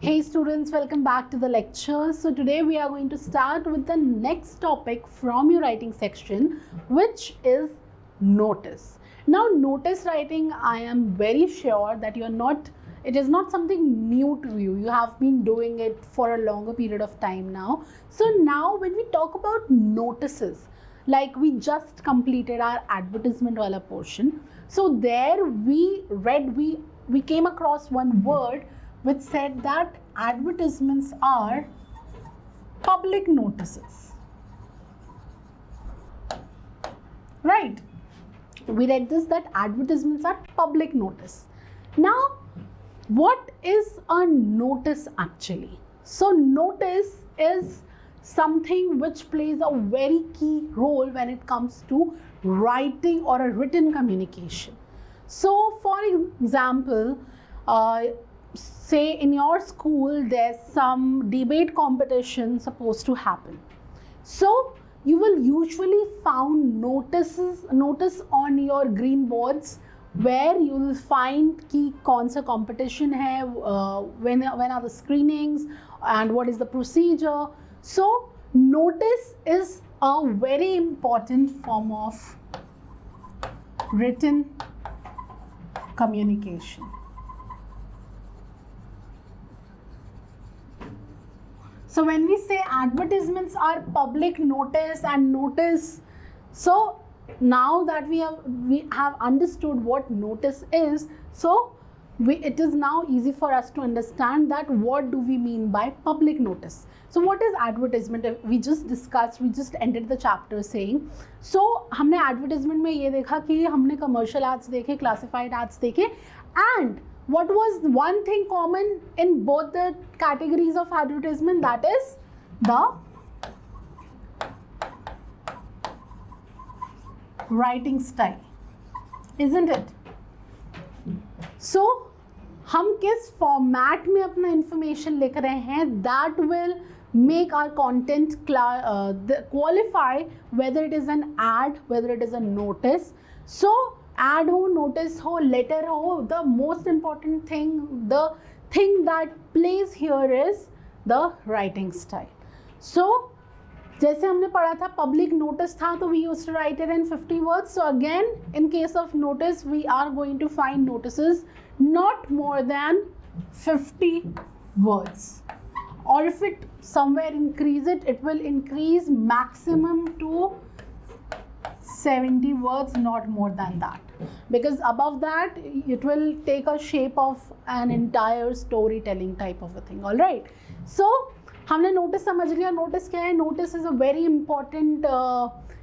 Hey students, welcome back to the lecture. So today we are going to start with the next topic from your writing section, which is notice. Now notice writing, I am very sure that it is not something new to you. You have been doing it for a longer period of time now. So now when we talk about notices, like we just completed our advertisement wala portion. So there we came across one word which said that advertisements are public notices. Right? We read this, that advertisements are public notice. Now, what is a notice actually? So, notice is something which plays a very key role when it comes to writing or a written communication. So, for example, say in your school there's some debate competition supposed to happen. So you will usually find notice on your green boards where you will find कि कौन सा competition है, when are the screenings and what is the procedure. So notice is a very important form of written communication. So when we say advertisements are public notice and notice, so now that we have understood what notice is, so it is now easy for us to understand that what do we mean by public notice. So what is advertisement? We just ended the chapter saying, so हमने advertisement में ये देखा कि हमने commercial ads देखे, classified ads देखे, and what was one thing common in both the categories of advertisement? That is the writing style, isn't it? So, हम किस format में अपना information लिख रहे हैं, that will make our content qualify whether it is an ad, whether it is a notice. So, ad ho, notice ho, letter ho, the most important thing, the thing that plays here is the writing style. So, जैसे हमने पढ़ा था public notice था, तो we used to write it in 50 words. So again, in case of notice, we are going to find notices not more than 50 words. Or if it somewhere increase it, it will increase maximum to 70 words, not more than that, because above that it will take a shape of an entire storytelling type of a thing. All right, so हमने notice समझ लिया. Notice क्या है? Notice is a very important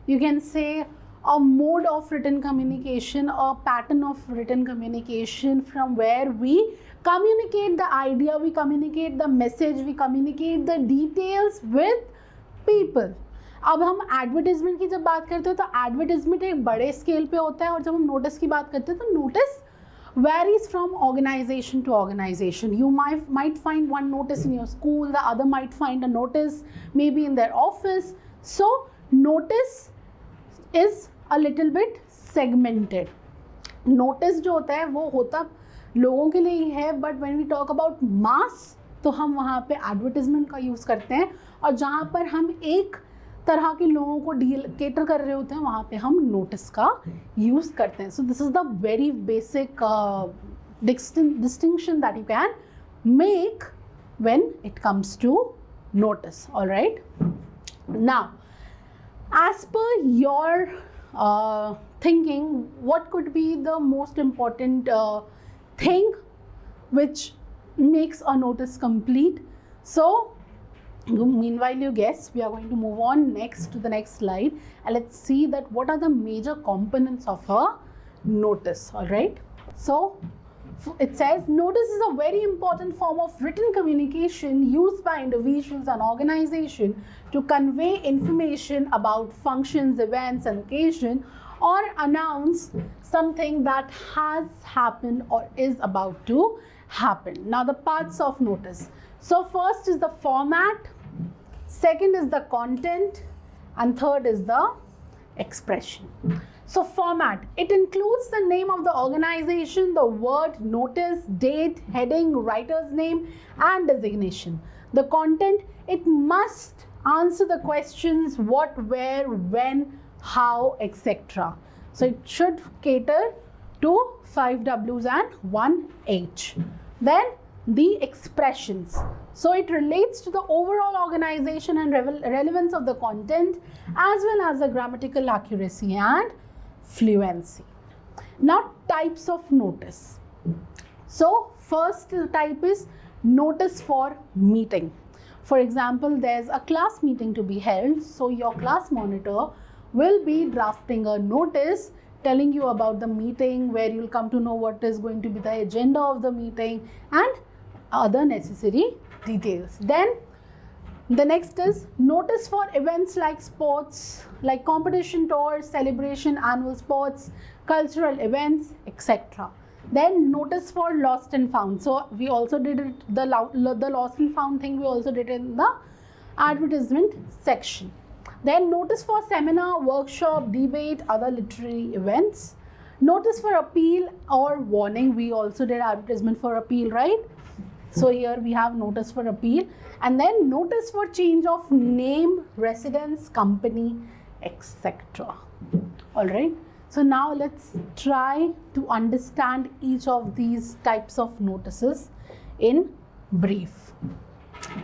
you can say a mode of written communication, a pattern of written communication from where we communicate the idea, we communicate the message, we communicate the details with people. अब हम advertisement की जब बात करते हैं तो advertisement एक बड़े स्केल पे होता है, और जब हम नोटिस की बात करते हैं तो notice varies from organization to organization. You might find one notice in your school, the other might find a notice maybe in their office. So notice is a little bit segmented. Notice जो होता है वो होता लोगों के लिए ही है, but when we talk about mass तो हम वहाँ पे एडवर्टीजमेंट का यूज़ करते हैं, और जहाँ पर हम एक तरह के लोगों को केटर कर रहे होते हैं वहाँ पे हम नोटिस का यूज़ करते हैं. So this is the very basic distinction that you can make when it comes to notice. All right. Now, as per your thinking, what could be the most important thing which makes a notice complete? So meanwhile you guess, we are going to move on next to the next slide, and let's see that what are the major components of a notice. All right, so it says notice is a very important form of written communication used by individuals and organizations to convey information about functions, events and occasion, or announce something that has happened or is about to happen. Now the parts of notice. So first is the format, second is the content, and third is the expression. So format, it includes the name of the organization, the word, notice, date, heading, writer's name and designation. The content, it must answer the questions what, where, when, how, etc. So it should cater to 5 W's and 1 H. Then the expressions. So it relates to the overall organization and relevance of the content as well as the grammatical accuracy and fluency. Now types of notice. So first type is notice for meeting. For example, there's a class meeting to be held, so your class monitor will be drafting a notice telling you about the meeting, where you'll come to know what is going to be the agenda of the meeting and other necessary details. Then the next is notice for events like sports, like competition tours, celebration, annual sports, cultural events, etc. Then notice for lost and found. So we also did it, the lost and found thing we also did in the advertisement section. Then notice for seminar, workshop, debate, other literary events. Notice for appeal or warning. We also did advertisement for appeal, right? So here we have notice for appeal. And then notice for change of name, residence, company, etc. All right. So now let's try to understand each of these types of notices in brief.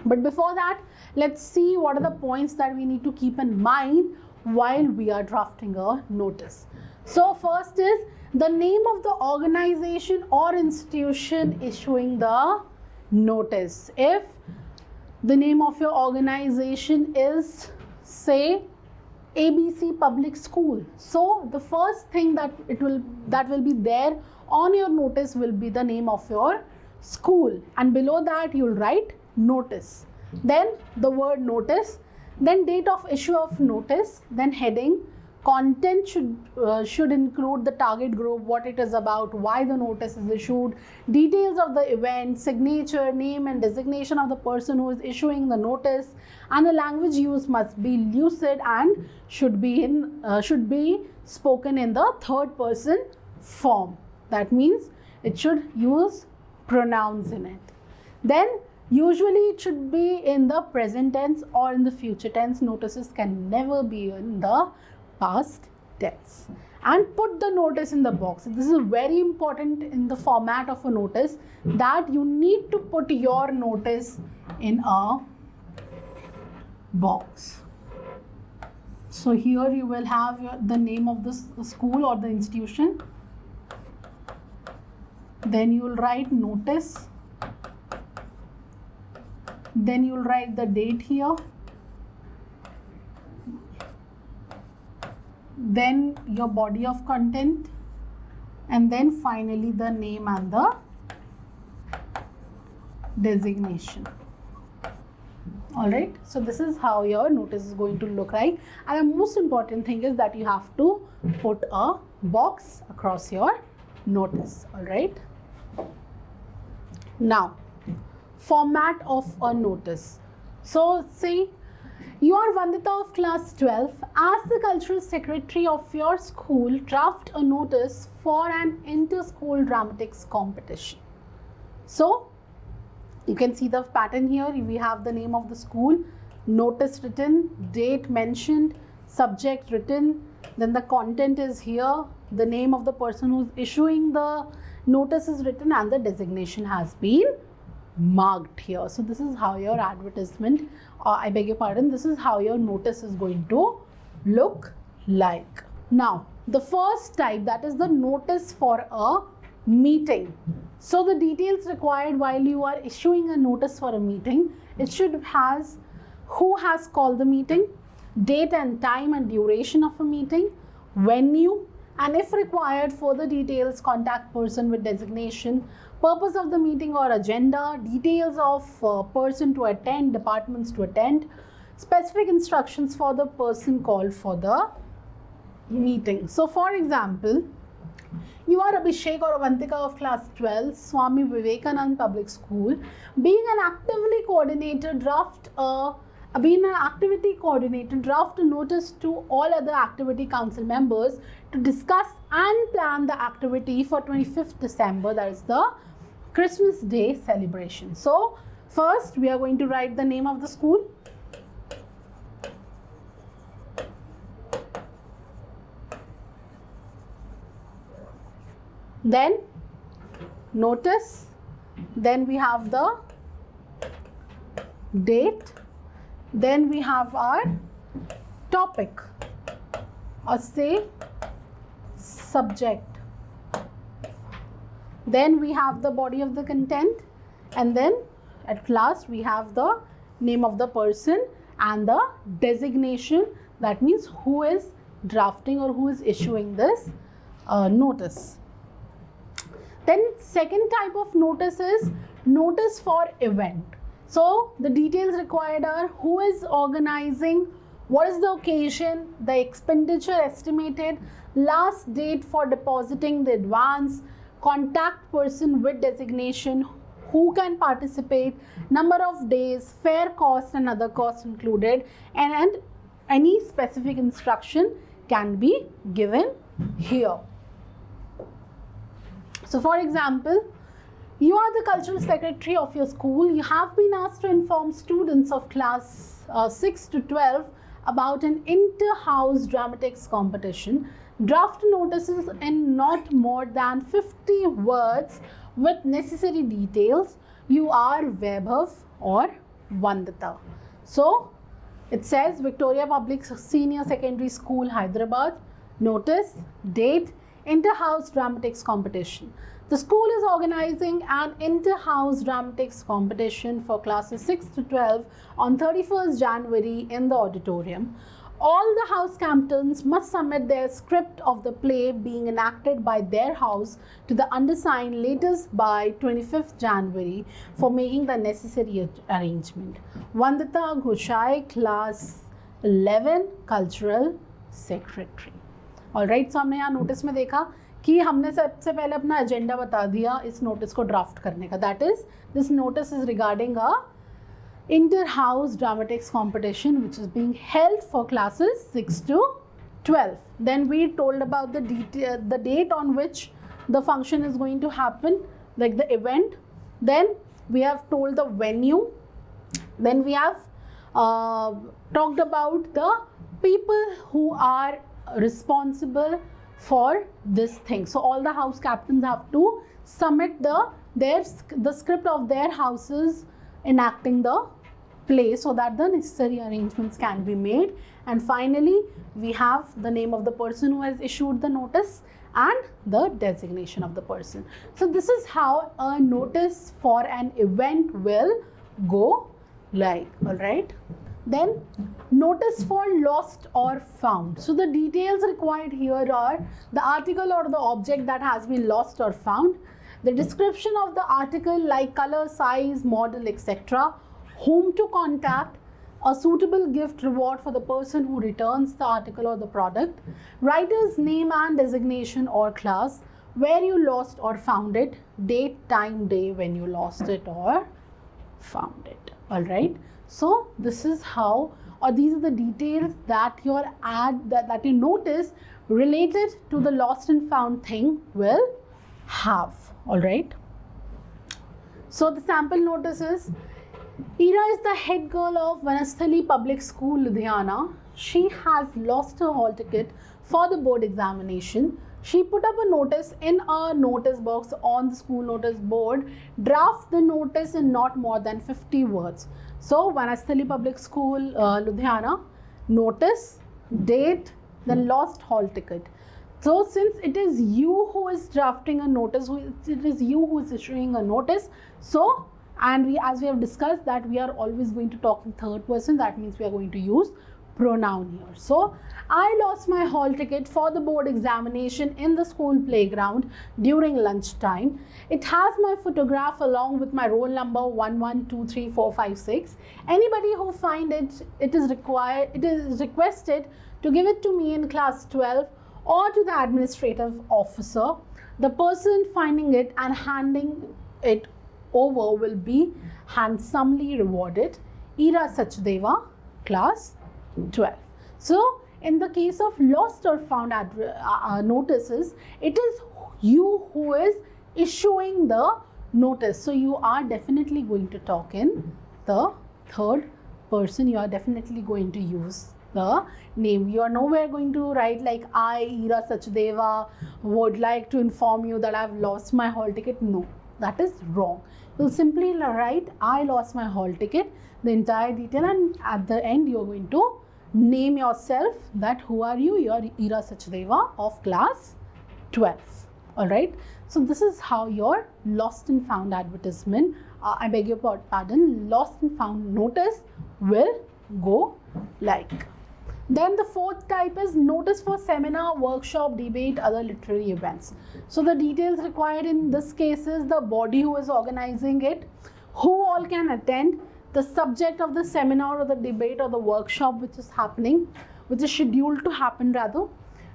But before that, let's see what are the points that we need to keep in mind while we are drafting a notice. So first is the name of the organization or institution issuing the notice. If the name of your organization is, say, ABC Public School, so the first thing that will be there on your notice will be the name of your school, and below that you'll write notice, then the word notice, then date of issue of notice, then heading. Content should include the target group, what it is about, why the notice is issued, details of the event, signature, name and designation of the person who is issuing the notice, and the language used must be lucid and should be spoken in the third person form. That means it should use pronouns in it. Then usually it should be in the present tense or in the future tense. Notices can never be in the past tense. And put the notice in the box. This is very important in the format of a notice, that you need to put your notice in a box. So here you will have the name of the school or the institution. Then you will write notice. Then you will write the date here. Then your body of content, and then finally the name and the designation. Alright, so this is how your notice is going to look like, and the most important thing is that you have to put a box across your notice. Alright, now format of a notice. So see, you are Vandita of class 12. As the cultural secretary of your school, draft a notice for an inter-school dramatics competition. So you can see the pattern here. We have the name of the school, notice written, date mentioned, subject written, then the content is here, the name of the person who's issuing the notice is written, and the designation has been marked here. So this is how your advertisement, I beg your pardon, this is how your notice is going to look like. Now the first type, that is the notice for a meeting. So the details required while you are issuing a notice for a meeting, it should has who has called the meeting, date and time and duration of a meeting, venue, and if required further details, contact person with designation, purpose of the meeting or agenda, details of person to attend, departments to attend, specific instructions for the person called for the meeting. So for example, you are Abhishek or Avantika of class 12, Swami Vivekanand Public School. Being an actively coordinator, draft a being an activity coordinator, draft a notice to all other activity council members to discuss and plan the activity for 25th December, that is the Christmas Day celebration. So first we are going to write the name of the school. Then notice, then we have the date, then we have our topic or say subject, then we have the body of the content, and then at last we have the name of the person and the designation, that means who is drafting or who is issuing this notice. Then second type of notice is notice for event. So the details required are who is organizing, what is the occasion, the expenditure estimated, last date for depositing the advance, contact person with designation, who can participate, number of days, fare cost and other costs included, and any specific instruction can be given here. So for example, you are the cultural secretary of your school. You have been asked to inform students of class 6 to 12 about an inter-house dramatics competition. Draft notices in not more than 50 words with necessary details. You are Vaibhav or Vandita. So it says Victoria Public Senior Secondary School, Hyderabad. Notice, date, inter-house dramatics competition. The school is organizing an inter-house dramatics competition for classes 6 to 12 on 31st January in the auditorium. All the house captains must submit their script of the play being enacted by their house to the undersigned latest by 25th January for making the necessary arrangement. Vandita Ghoshai, class 11, cultural secretary. Alright, so हमने यहाँ notice में देखा कि हमने सबसे पहले अपना agenda बता दिया इस नोटिस को ड्राफ्ट करने का. That is this notice is regarding a inter-house dramatics competition which is being held for classes 6 to 12. Then we told about the date on which the function is going to happen, like the event. Then we have told the venue. Then we have talked about the people who are responsible for this thing. So all the house captains have to submit the script of their houses enacting the play so that the necessary arrangements can be made. And finally we have the name of the person who has issued the notice and the designation of the person. So this is how a notice for an event will go like. All right, then notice for lost or found. So the details required here are the article or the object that has been lost or found, the description of the article like color, size, model, etc., whom to contact, a suitable gift reward for the person who returns the article or the product, writer's name and designation or class, where you lost or found it, date, time, day when you lost it or found it. All right, so this is how, or these are the details that your that your notice related to the lost and found thing will have. All right, so the sample notice is, Ira is the head girl of Vanasthali Public School, Ludhiana. She has lost her hall ticket for the board examination. She put up a notice in a notice box on the school notice board. Draft the notice in not more than 50 words. So Vanasthali Public School, Ludhiana, notice, date, the lost hall ticket. So since it is you who is drafting a notice, it is you who is issuing a notice, so, and as we have discussed that we are always going to talk in third person, that means we are going to use pronoun here. So I lost my hall ticket for the board examination in the school playground during lunchtime. It has my photograph along with my roll number 1123456. Anybody who find it, it is requested to give it to me in class 12 or to the administrative officer. The person finding it and handing it over will be handsomely rewarded. Ira Sachdeva, class 12. So in the case of lost or found notices, it is you who is issuing the notice. So you are definitely going to talk in the third person. You are definitely going to use the name. You are nowhere going to write like, I, Ira Sachdeva, would like to inform you that I've lost my hall ticket. No, that is wrong. You'll simply write, I lost my hall ticket, the entire detail, and at the end you're going to name yourself, that who are you? You are Ira Sachdeva of class 12. Alright, so this is how your lost and found advertisement, I beg your pardon, lost and found notice will go like. Then the fourth type is notice for seminar, workshop, debate, other literary events. So the details required in this case is the body who is organizing it, who all can attend, the subject of the seminar or the debate or the workshop which is happening, which is scheduled to happen rather,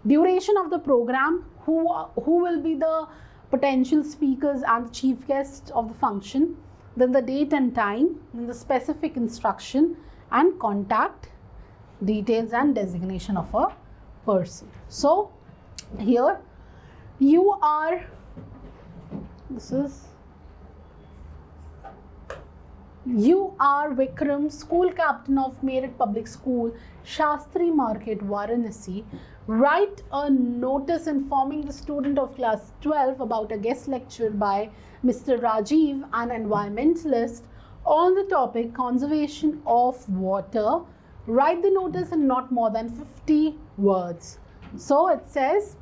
duration of the program, who will be the potential speakers and the chief guests of the function, then the date and time, then the specific instruction and contact details and designation of a person. So here you are, you are Vikram, school captain of Meerut Public School, Shastri Market, Varanasi. Write a notice informing the student of class 12 about a guest lecture by Mr. Rajiv, an environmentalist, on the topic conservation of water. Write the notice in not more than 50 words. So it says,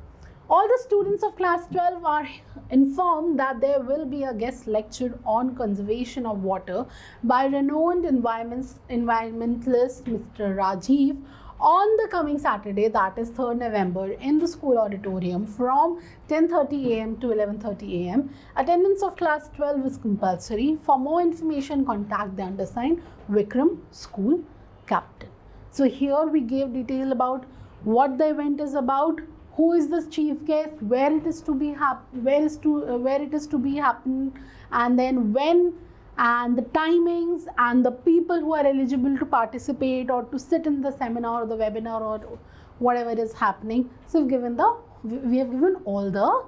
all the students of class 12 are informed that there will be a guest lecture on conservation of water by renowned environmentalist Mr. Rajiv on the coming Saturday, that is 3rd November, in the school auditorium from 10:30 am to 11:30 am. Attendance of class 12 is compulsory. For more information, contact the undersigned Vikram, school captain. So here we gave detail about what the event is about, who is the chief guest, where it is to be happening, and then when, and the timings, and the people who are eligible to participate or to sit in the seminar or the webinar or whatever is happening. So we have given all the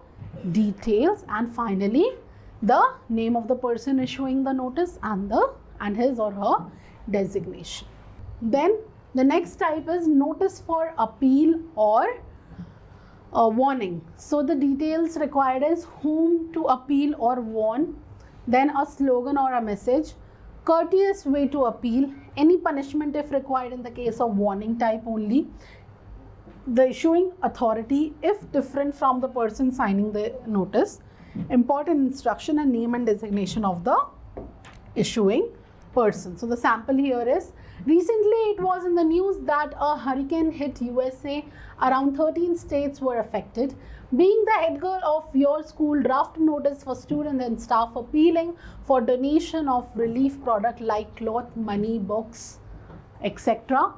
details, and finally the name of the person issuing the notice and his or her designation. Then the next type is notice for appeal or warning. So the details required is whom to appeal or warn, then a slogan or a message, courteous way to appeal, any punishment if required in the case of warning type only, the issuing authority if different from the person signing the notice, important instruction, and name and designation of the issuing person. So the sample here is, recently it was in the news that a hurricane hit USA. Around 13 states were affected. Being the head girl of your school, draft notice for students and staff appealing for donation of relief product like cloth, money, books, etc.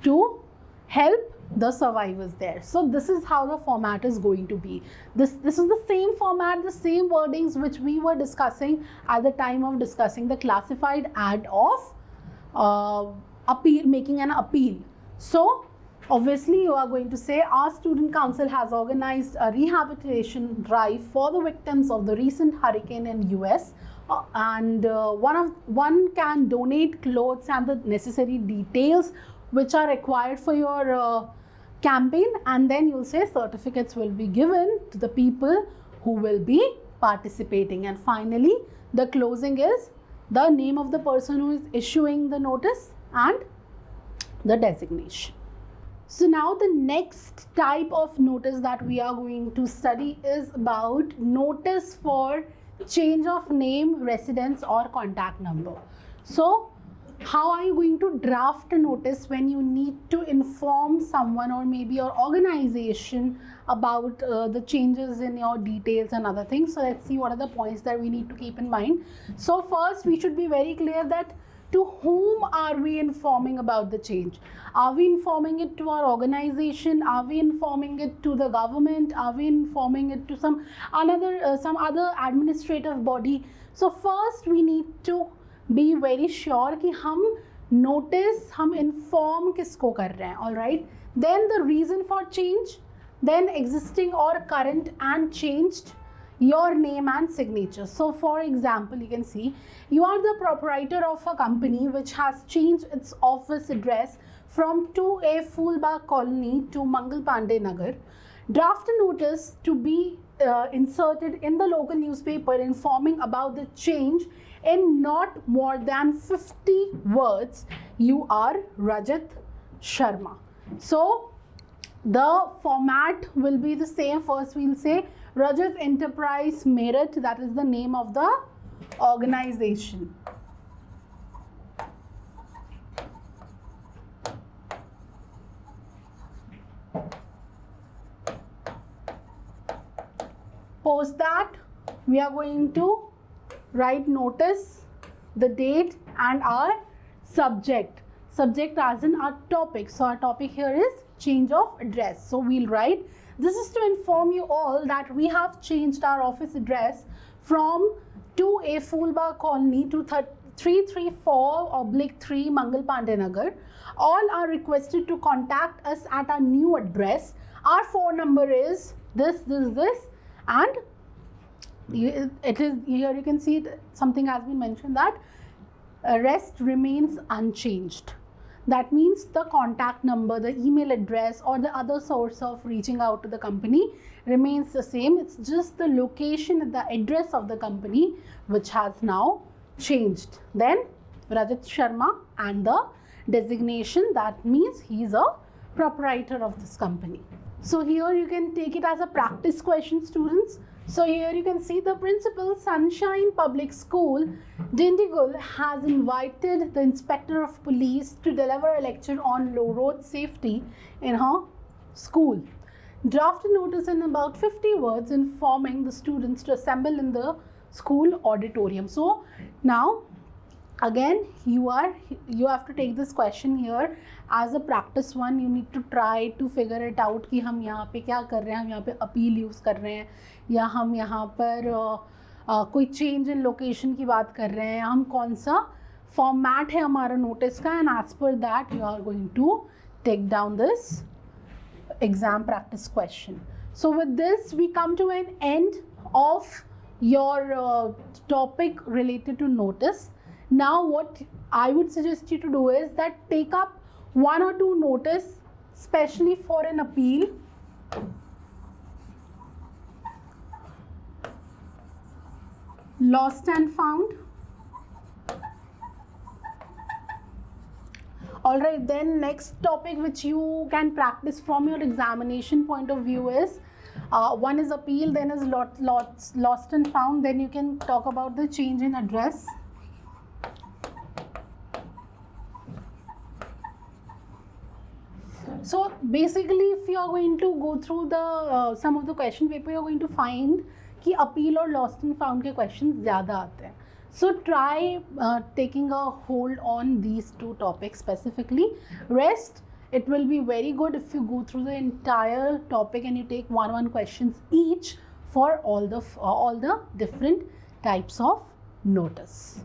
to help the survivors there. So this is how the format is going to be. This is the same format, the same wordings which we were discussing at the time of discussing the classified ad of appeal, making an appeal. So obviously you are going to say, our student council has organized a rehabilitation drive for the victims of the recent hurricane in US, and one can donate clothes and the necessary details which are required for your campaign, and then you'll say certificates will be given to the people who will be participating. And finally the closing is the name of the person who is issuing the notice and the designation. So now the next type of notice that we are going to study is about notice for change of name, residence or contact number. So how are you going to draft a notice when you need to inform someone or maybe your organization about the changes in your details and other things? So let's see what are the points that we need to keep in mind. So first we should be very clear that to whom are we informing about the change? Are we informing it to our organization? Are we informing it to the government? Are we informing it to some other administrative body? So first we need to be very sure कि हम notice हम inform किसको कर रहे हैं, alright. Then the reason for change, then existing or current and changed, your name and signature. So for example, you can see you are the proprietor of a company which has changed its office address from 2A Phoolbagh Colony to Mangal Pandey Nagar. Draft a notice to be inserted in the local newspaper informing about the change in not more than 50 words. You are Rajat Sharma. So the format will be the same. First we'll say Rajat Enterprise Meerut, that is the name of the organization. Post that we are going to write notice, the date and our subject as in our topic. So our topic here is change of address. So we'll write, this is to inform you all that we have changed our office address from 2A Phoolbagh Colony to 334/3 Mangal Pandey Nagar. All are requested to contact us at our new address. Our phone number is this, and it is here. You can see something has been mentioned that rest remains unchanged. That means the contact number, the email address or the other source of reaching out to the company remains the same. It's just the location, the address of the company which has now changed. Then Rajat Sharma and the designation, that means he is a proprietor of this company. So here you can take it as a practice question, students. So here you can see the principal, Sunshine Public School, Dindigul, has invited the Inspector of Police to deliver a lecture on road safety in her school. Draft a notice in about 50 words informing the students to assemble in the school auditorium. So now again you have to take this question here as a practice one. You need to try to figure it out कि हम यहाँ पे क्या कर रहे हैं. हम यहाँ पे अपील यूज़ कर रहे हैं या हम यहाँ पर कोई चेंज इन लोकेशन की बात कर रहे हैं. हम कौन सा फॉर्मेट है हमारा नोटिस का, and as per that you are going to take down this exam practice question. So with this we come to an end of your topic related to notice. Now what I would suggest you to do is that take up one or two notice, especially for an appeal. Lost and found. Alright, then next topic which you can practice from your examination point of view is one is appeal, then is lost and found, then you can talk about the change in address. So basically if you are going to go through the some of the question paper, you are going to find कि appeal और lost and found के questions ज़्यादा आते हैं. So try taking a hold on these two topics specifically. Rest, it will be very good if you go through the entire topic and you take one questions each for all the different types of notice.